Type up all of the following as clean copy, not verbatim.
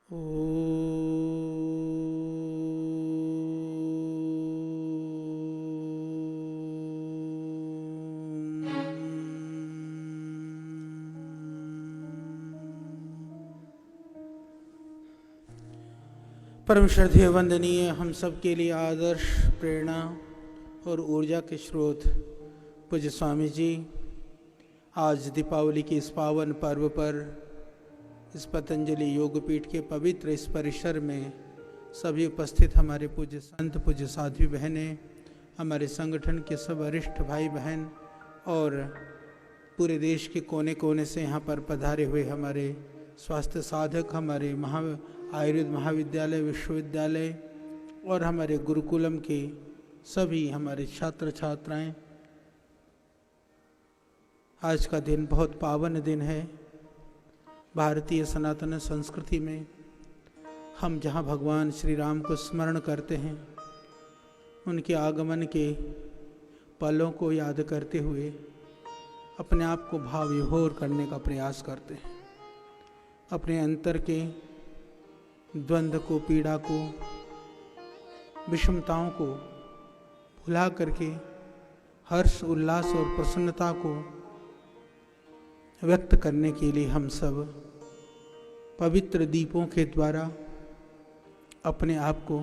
परम श्रद्धेय वंदनीय हम सब के लिए आदर्श, प्रेरणा और ऊर्जा के स्रोत पूज्य स्वामी जी, आज दीपावली के इस पावन पर्व पर इस पतंजलि योगपीठ के पवित्र इस परिसर में सभी उपस्थित हमारे पूज्य संत, पूज्य साध्वी बहनें, हमारे संगठन के सब वरिष्ठ भाई बहन और पूरे देश के कोने कोने से यहाँ पर पधारे हुए हमारे स्वास्थ्य साधक, हमारे आयुर्वेद महाविद्यालय, विश्वविद्यालय और हमारे गुरुकुलम के सभी हमारे छात्र छात्राएं, आज का दिन बहुत पावन दिन है। भारतीय सनातन संस्कृति में हम जहाँ भगवान श्री राम को स्मरण करते हैं, उनके आगमन के पलों को याद करते हुए अपने आप को भाव विभोर करने का प्रयास करते हैं। अपने अंतर के द्वंद्व को, पीड़ा को, विषमताओं को भुला करके हर्ष, उल्लास और प्रसन्नता को व्यक्त करने के लिए हम सब पवित्र दीपों के द्वारा अपने आप को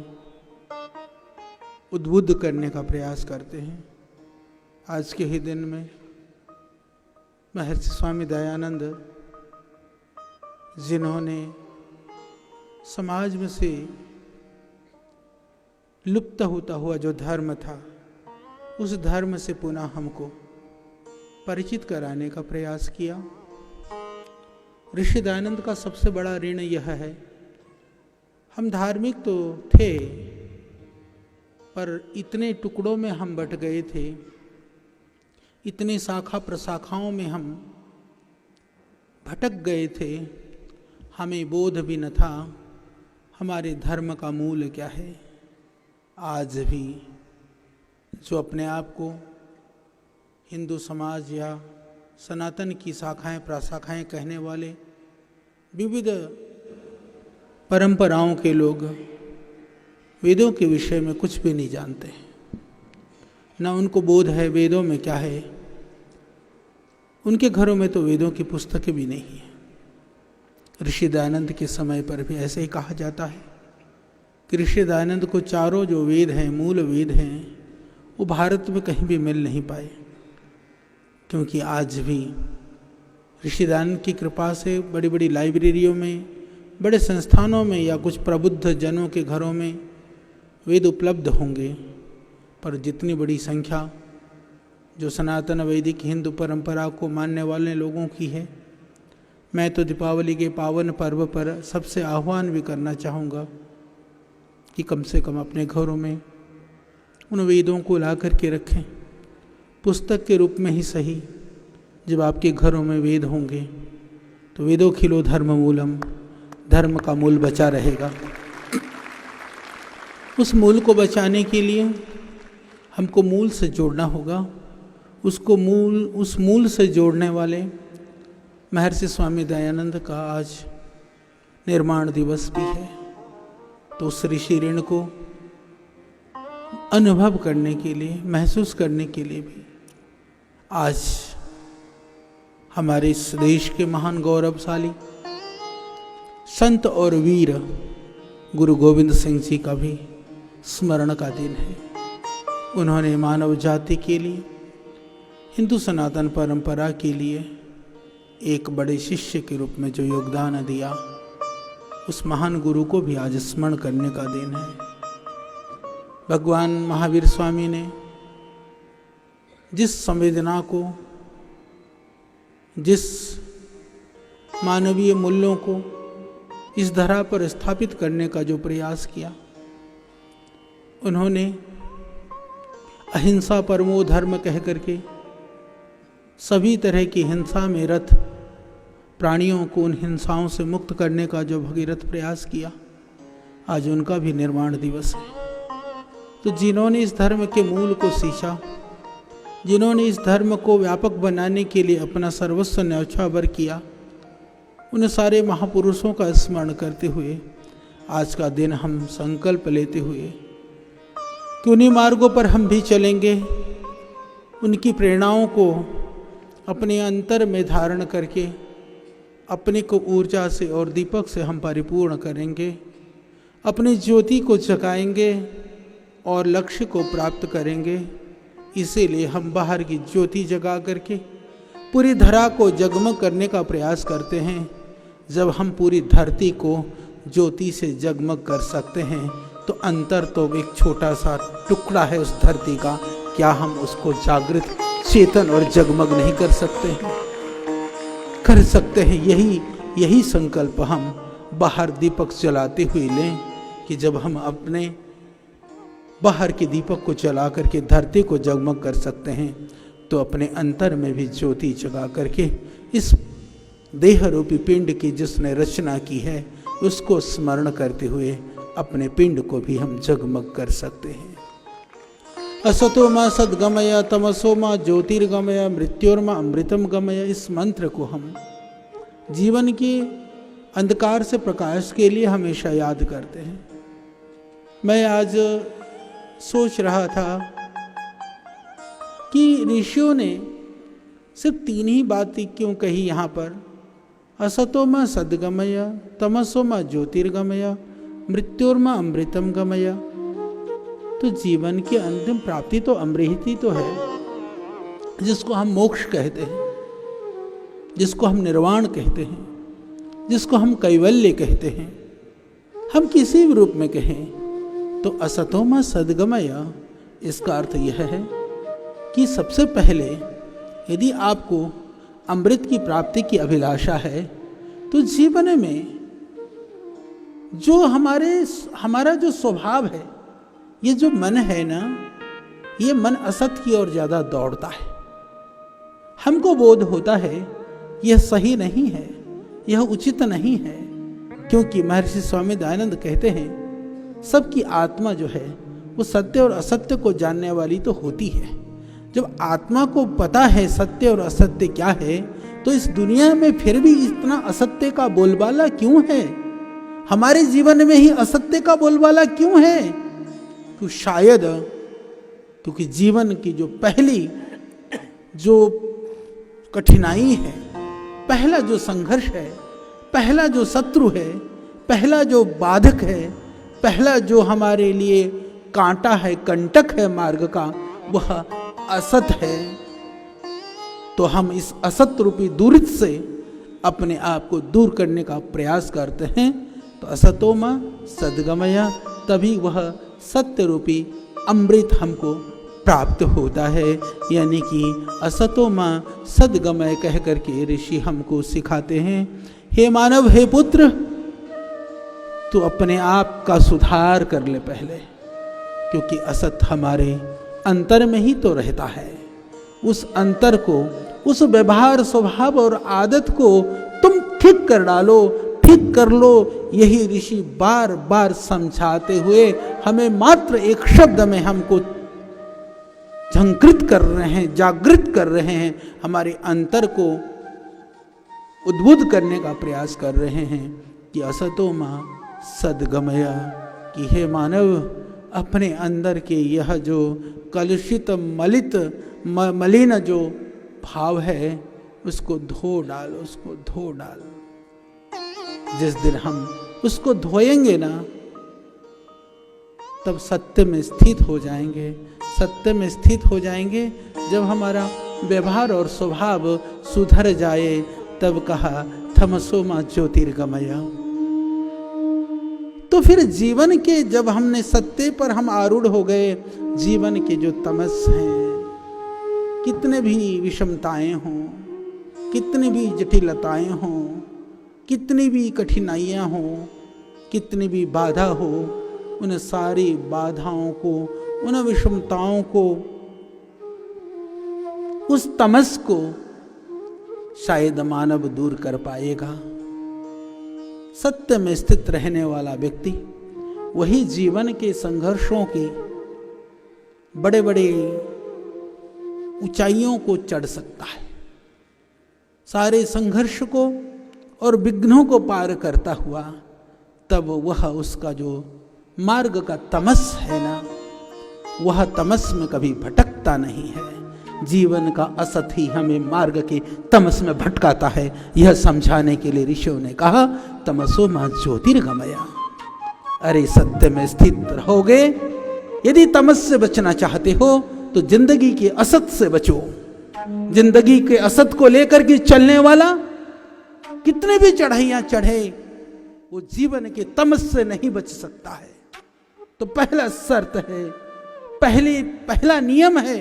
उद्बुद्ध करने का प्रयास करते हैं। आज के ही दिन में महर्षि स्वामी दयानंद, जिन्होंने समाज में से लुप्त होता हुआ जो धर्म था, उस धर्म से पुनः हमको परिचित कराने का प्रयास किया। ऋषि दयानंद का सबसे बड़ा ऋण यह है, हम धार्मिक तो थे पर इतने टुकड़ों में हम बट गए थे, इतने शाखा प्रशाखाओं में हम भटक गए थे, हमें बोध भी न था हमारे धर्म का मूल क्या है। आज भी जो अपने आप को हिंदू समाज या सनातन की शाखाएं प्रशाखाएं कहने वाले विविध परंपराओं के लोग वेदों के विषय में कुछ भी नहीं जानते, न उनको बोध है वेदों में क्या है। उनके घरों में तो वेदों की पुस्तकें भी नहीं है। ऋषि दयानंद के समय पर भी ऐसे ही कहा जाता है कि ऋषि दयानंद को चारों जो वेद हैं, मूल वेद हैं, वो भारत में कहीं भी मिल नहीं पाए, क्योंकि आज भी ऋषि दयानंद की कृपा से बड़ी बड़ी लाइब्रेरियों में, बड़े संस्थानों में या कुछ प्रबुद्ध जनों के घरों में वेद उपलब्ध होंगे, पर जितनी बड़ी संख्या जो सनातन वैदिक हिंदू परंपरा को मानने वाले लोगों की है, मैं तो दीपावली के पावन पर्व पर सबसे आह्वान भी करना चाहूँगा कि कम से कम अपने घरों में उन वेदों को ला कर के रखें, पुस्तक के रूप में ही सही। जब आपके घरों में वेद होंगे तो वेदों खिलो धर्म मूलम, धर्म का मूल बचा रहेगा। उस मूल को बचाने के लिए हमको मूल से जोड़ना होगा। उस मूल से जोड़ने वाले महर्षि स्वामी दयानंद का आज निर्माण दिवस भी है, तो उस ऋषि ऋण को अनुभव करने के लिए, महसूस करने के लिए भी आज हमारे इस देश के महान गौरवशाली संत और वीर गुरु गोविंद सिंह जी का भी स्मरण का दिन है। उन्होंने मानव जाति के लिए, हिंदू सनातन परंपरा के लिए एक बड़े शिष्य के रूप में जो योगदान दिया, उस महान गुरु को भी आज स्मरण करने का दिन है। भगवान महावीर स्वामी ने जिस संवेदना को, जिस मानवीय मूल्यों को इस धरा पर स्थापित करने का जो प्रयास किया, उन्होंने अहिंसा परमो धर्म कह करके सभी तरह की हिंसा में रत प्राणियों को उन हिंसाओं से मुक्त करने का जो भगीरथ प्रयास किया, आज उनका भी निर्माण दिवस है। तो जिन्होंने इस धर्म के मूल को सींचा, जिन्होंने इस धर्म को व्यापक बनाने के लिए अपना सर्वस्व न्यौछावर किया, उन सारे महापुरुषों का स्मरण करते हुए आज का दिन हम संकल्प लेते हुए कि उन्हीं मार्गों पर हम भी चलेंगे, उनकी प्रेरणाओं को अपने अंतर में धारण करके अपने को ऊर्जा से और दीपक से हम परिपूर्ण करेंगे, अपनी ज्योति को जगाएंगे और लक्ष्य को प्राप्त करेंगे। इसीलिए हम बाहर की ज्योति जगा करके पूरी धरा को जगमग करने का प्रयास करते हैं। जब हम पूरी धरती को ज्योति से जगमग कर सकते हैं तो अंतर तो एक छोटा सा टुकड़ा है उस धरती का, क्या हम उसको जागृत, चेतन और जगमग नहीं कर सकते हैं? कर सकते हैं। यही संकल्प हम बाहर दीपक जलाते हुए लें कि जब हम अपने बाहर के दीपक को जला करके धरती को जगमग कर सकते हैं तो अपने अंतर में भी ज्योति जगा करके इस देह रूपी पिंड की जिसने रचना की है उसको स्मरण करते हुए अपने पिंड को भी हम जगमग कर सकते हैं। असतो मा सद्गमय तमसो मा ज्योतिर्गमय मृत्योर्मा अमृतम गमय, इस मंत्र को हम जीवन के अंधकार से प्रकाश के लिए हमेशा याद करते हैं। मैं आज सोच रहा था कि ऋषियों ने सिर्फ 3 ही बातें क्यों कही यहाँ पर, असतो मा सद्गमय तमसो मा ज्योतिर्गमय मृत्योर्मा अमृतम गमय। तो जीवन की अंतिम प्राप्ति तो अमृत ही तो है, जिसको हम मोक्ष कहते हैं, जिसको हम निर्वाण कहते हैं, जिसको हम कैवल्य कहते हैं। हम किसी भी रूप में कहें तो असतोमा सद्गमय, इसका अर्थ यह है कि सबसे पहले यदि आपको अमृत की प्राप्ति की अभिलाषा है तो जीवन में जो हमारा जो स्वभाव है, ये जो मन है ना, ये मन असत की ओर ज़्यादा दौड़ता है। हमको बोध होता है यह सही नहीं है, यह उचित नहीं है, क्योंकि महर्षि स्वामी दयानंद कहते हैं सबकी आत्मा जो है वो सत्य और असत्य को जानने वाली तो होती है। जब आत्मा को पता है सत्य और असत्य क्या है तो इस दुनिया में फिर भी इतना असत्य का बोलबाला क्यों है? हमारे जीवन में ही असत्य का बोलबाला क्यों है? तो शायद क्योंकि जीवन की जो पहली जो कठिनाई है, पहला जो संघर्ष है, पहला जो शत्रु है, पहला जो बाधक है, पहला जो हमारे लिए कांटा है, कंटक है मार्ग का, वह असत है। तो हम इस असत रूपी दूरित से अपने आप को दूर करने का प्रयास करते हैं। तो असतोमा सद्गमय, तभी वह सत्य रूपी अमृत हमको प्राप्त होता है। यानी कि असतोमा सद्गमय कह करके ऋषि हमको सिखाते हैं, हे मानव, हे पुत्र, तो अपने आप का सुधार कर ले पहले, क्योंकि असत हमारे अंतर में ही तो रहता है। उस अंतर को, उस व्यवहार, स्वभाव और आदत को तुम ठीक कर डालो, ठीक कर लो। यही ऋषि बार बार समझाते हुए हमें मात्र एक शब्द में हमको झंकृत कर रहे हैं, जागृत कर रहे हैं, हमारे अंतर को उद्बुद्ध करने का प्रयास कर रहे हैं कि असतो मां सद्गमय, कि हे मानव, अपने अंदर के यह जो कलुषित मलिन जो भाव है उसको धो डाल, उसको धो डाल। जिस दिन हम उसको धोएंगे ना, तब सत्य में स्थित हो जाएंगे। सत्य में स्थित हो जाएंगे जब हमारा व्यवहार और स्वभाव सुधर जाए। तब कहा तमसो मां ज्योतिर्गमय। तो फिर जीवन के, जब हमने सत्य पर हम आरूढ़ हो गए, जीवन के जो तमस हैं, कितने भी विषमताएं हों, कितनी भी जटिलताएं हों, कितनी भी कठिनाइयां हों, कितनी भी बाधा हो, उन सारी बाधाओं को, उन विषमताओं को, उस तमस को शायद मानव दूर कर पाएगा। सत्य में स्थित रहने वाला व्यक्ति वही जीवन के संघर्षों की बड़े बड़े ऊंचाइयों को चढ़ सकता है। सारे संघर्ष को और विघ्नों को पार करता हुआ, तब वह उसका जो मार्ग का तमस है ना, वह तमस में कभी भटकता नहीं है। जीवन का असत ही हमें मार्ग के तमस में भटकाता है। यह समझाने के लिए ऋषियों ने कहा तमसो मां ज्योतिर्गमया। अरे सत्य में स्थित रहोगे, यदि तमस से बचना चाहते हो तो जिंदगी के असत से बचो। जिंदगी के असत को लेकर के चलने वाला कितने भी चढ़ाइयां चढ़े, वो जीवन के तमस से नहीं बच सकता है। तो पहला शर्त है, पहला नियम है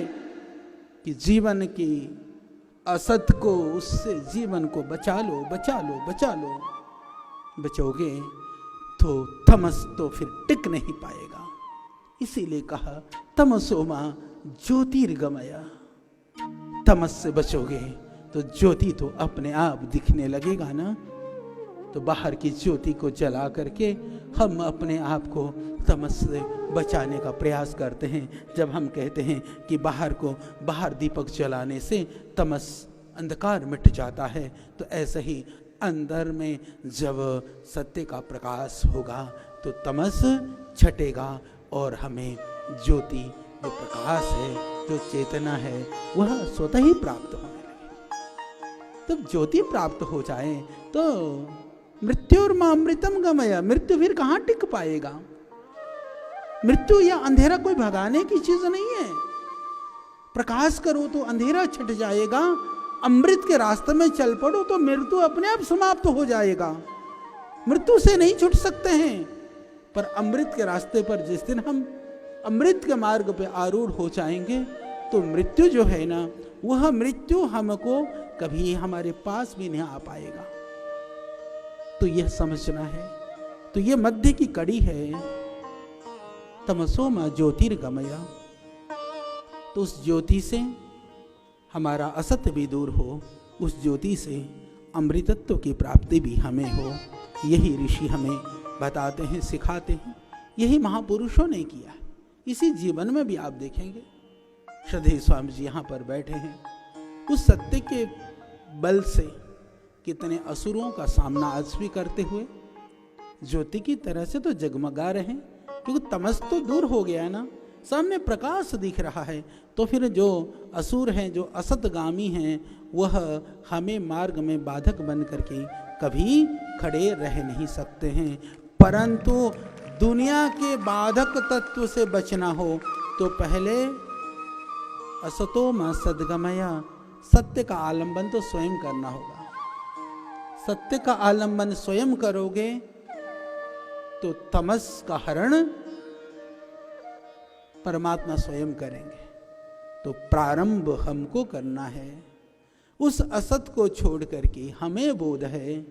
कि जीवन की असत को, उससे जीवन को बचा लो, बचा लो, बचा लो। बचोगे तो तमस तो फिर टिक नहीं पाएगा। इसीलिए कहा तमसो मां ज्योतिर्गमया। तमस से बचोगे तो ज्योति तो अपने आप दिखने लगेगा ना। तो बाहर की ज्योति को जला करके हम अपने आप को तमस से बचाने का प्रयास करते हैं। जब हम कहते हैं कि बाहर दीपक जलाने से तमस, अंधकार मिट जाता है, तो ऐसे ही अंदर में जब सत्य का प्रकाश होगा तो तमस छटेगा और हमें ज्योति, जो प्रकाश है, जो चेतना है, वह स्वतः ही प्राप्त होने लगे। तब ज्योति प्राप्त हो जाए तो मृत्यु और मां अमृतम गमया। मृत्यु फिर कहां टिक पाएगा? मृत्यु या अंधेरा कोई भगाने की चीज नहीं है। प्रकाश करो तो अंधेरा छट जाएगा। अमृत के रास्ते में चल पड़ो तो मृत्यु अपने आप समाप्त हो जाएगा। मृत्यु से नहीं छूट सकते हैं, पर अमृत के रास्ते पर जिस दिन हम अमृत के मार्ग पे आरूढ़ हो जाएंगे तो मृत्यु जो है ना, वह मृत्यु हमको कभी हमारे पास भी नहीं आ पाएगा। तो यह समझना है। तो यह मध्य की कड़ी है, तमसो मां ज्योतिर्गमया। तो उस ज्योति से हमारा असत्य भी दूर हो, उस ज्योति से अमृतत्व की प्राप्ति भी हमें हो। यही ऋषि हमें बताते हैं, सिखाते हैं। यही महापुरुषों ने किया है। इसी जीवन में भी आप देखेंगे, श्रद्धेय स्वामी जी यहाँ पर बैठे हैं, उस सत्य के बल से कितने असुरों का सामना आज भी करते हुए ज्योति की तरह से तो जगमगा रहे हैं। क्योंकि तमस तो दूर हो गया ना, सामने प्रकाश दिख रहा है। तो फिर जो असुर हैं, जो असतगामी हैं, वह हमें मार्ग में बाधक बन करके कभी खड़े रह नहीं सकते हैं। परंतु दुनिया के बाधक तत्व से बचना हो तो पहले असतो मां सद्गमया, सत्य का आलंबन तो स्वयं करना होगा। सत्य का आलंबन स्वयं करोगे तो तमस का हरण परमात्मा स्वयं करेंगे। तो प्रारंभ हमको करना है। उस असत को छोड़ करके हमें बोध है,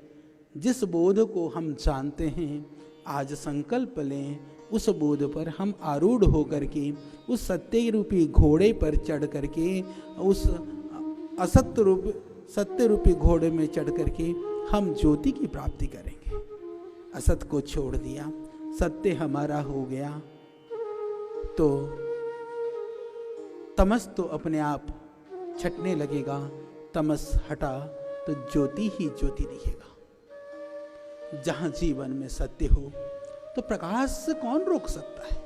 जिस बोध को हम जानते हैं, आज संकल्प लें, उस बोध पर हम आरूढ़ होकर के उस सत्य रूपी घोड़े पर चढ़ करके, उस सत्य रूपी घोड़े में चढ़ करके हम ज्योति की प्राप्ति करेंगे। असत को छोड़ दिया, सत्य हमारा हो गया, तो तमस तो अपने आप छटने लगेगा। तमस हटा तो ज्योति ही ज्योति दिखेगा। जहां जीवन में सत्य हो तो प्रकाश से कौन रोक सकता है?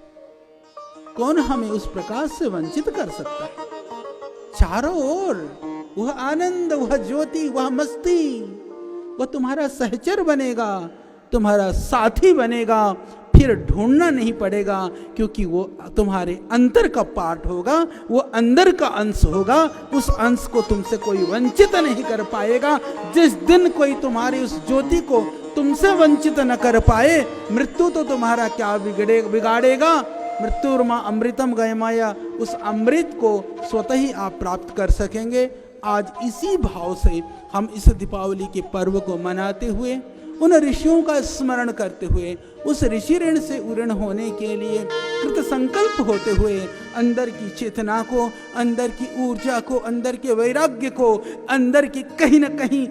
कौन हमें उस प्रकाश से वंचित कर सकता है? चारों ओर वह आनंद, वह ज्योति, वह मस्ती, वह तुम्हारा सहचर बनेगा, तुम्हारा साथी बनेगा। फिर ढूंढना नहीं पड़ेगा, क्योंकि वो तुम्हारे अंतर का पार्ट होगा, वो अंदर का अंश होगा। उस अंश को तुमसे कोई वंचित नहीं कर पाएगा। जिस दिन कोई तुम्हारी उस ज्योति को तुमसे वंचित न कर पाए, मृत्यु तो तुम्हारा क्या बिगाड़ेगा। मृत्यु मां अमृतम गयमाया, उस अमृत को स्वतः ही आप प्राप्त कर सकेंगे। आज इसी भाव से हम इस दीपावली के पर्व को मनाते हुए, उन ऋषियों का स्मरण करते हुए, उस ऋषि ऋण से उऋण होने के लिए कृत संकल्प होते हुए, अंदर की चेतना को, अंदर की ऊर्जा को, अंदर के वैराग्य को, अंदर की कहीं न कहीं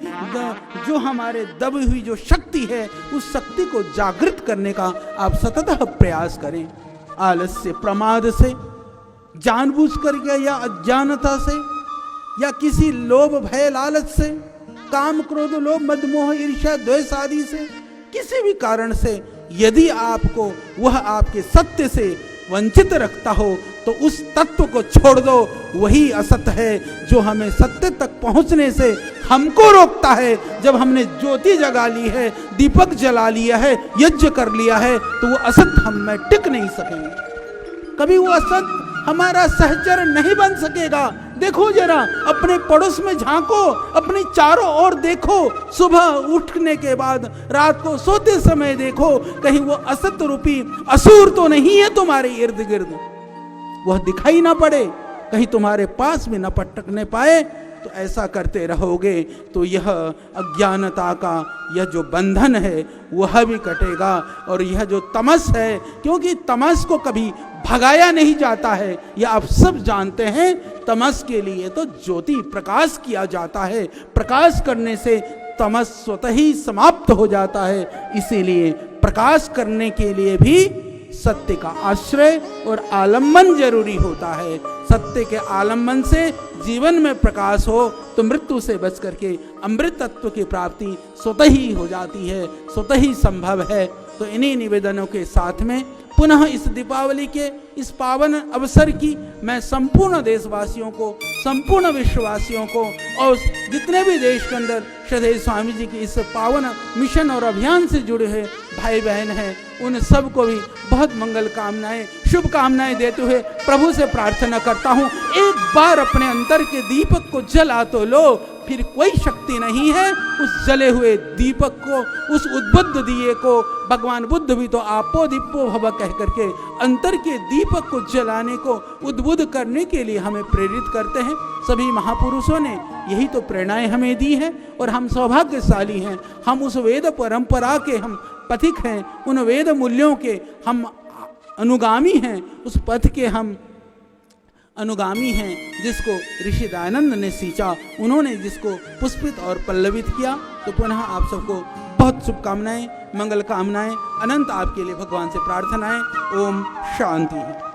जो हमारे दबी हुई जो शक्ति है, उस शक्ति को जागृत करने का आप सतत प्रयास करें। आलस्य, प्रमाद से, जानबूझ करके या अज्ञानता से, या किसी लोभ भय लालच से काम क्रोध लोभ मद मोह ईर्ष्या द्वेष आदि से किसी भी कारण से यदि आपको वह आपके सत्य से वंचित रखता हो तो उस तत्व को छोड़ दो। वही असत है जो हमें सत्य तक पहुंचने से हमको रोकता है। जब हमने ज्योति जगा ली है, दीपक जला लिया है, यज्ञ कर लिया है, तो वो असत हम में टिक नहीं सकेंगे। कभी वो असत हमारा सहचर नहीं बन सकेगा। देखो जरा, अपने पड़ोस में झांको, अपने चारों ओर देखो, सुबह उठने के बाद रात को सोते समय देखो, कहीं वो असत रूपी असुर तो नहीं है तुम्हारे इर्द गिर्द, वह दिखाई ना पड़े, कहीं तुम्हारे पास भी न पटकने पाए। तो ऐसा करते रहोगे तो यह अज्ञानता का यह जो बंधन है वह भी कटेगा। और यह जो तमस है, क्योंकि तमस को कभी भगाया नहीं जाता है, यह आप सब जानते हैं। तमस के लिए तो ज्योति प्रकाश किया जाता है, प्रकाश करने से तमस स्वतः ही समाप्त हो जाता है। इसीलिए प्रकाश करने के लिए भी सत्य का आश्रय और आलम्बन जरूरी होता है। सत्य के आलम्बन से जीवन में प्रकाश हो तो मृत्यु से बच करके अमृत तत्व की प्राप्ति स्वतः ही हो जाती है, स्वतः ही संभव है। तो इन्हीं निवेदनों के साथ में पुनः इस दीपावली के इस पावन अवसर की मैं संपूर्ण देशवासियों को, संपूर्ण विश्ववासियों को और जितने भी देश के अंदर श्रद्धेय स्वामी जी की इस पावन मिशन और अभियान से जुड़े हुए भाई बहन हैं, उन सब को भी बहुत मंगल कामनाएं, शुभकामनाएं देते हुए प्रभु से प्रार्थना करता हूँ, एक बार अपने अंतर के दीपक को जला तो लो, फिर कोई शक्ति नहीं है उस जले हुए दीपक को, उस उद्बुद्ध दिए को। भगवान बुद्ध भी तो आपो दीपो भव कह करके अंतर के दीपक को जलाने को, उद्बुद्ध करने के लिए हमें प्रेरित करते हैं। सभी महापुरुषों ने यही तो प्रेरणाएं हमें दी हैं और हम सौभाग्यशाली हैं। हम उस वेद परंपरा के हम पथिक हैं, उन वेद मूल्यों के हम अनुगामी हैं, उस पथ के हम अनुगामी हैं जिसको ऋषि दयानंद ने सींचा, उन्होंने जिसको पुष्पित और पल्लवित किया। तो पुनः आप सबको बहुत शुभकामनाएं, मंगल कामनाएं, अनंत आपके लिए भगवान से प्रार्थनाएं। ओम शांति।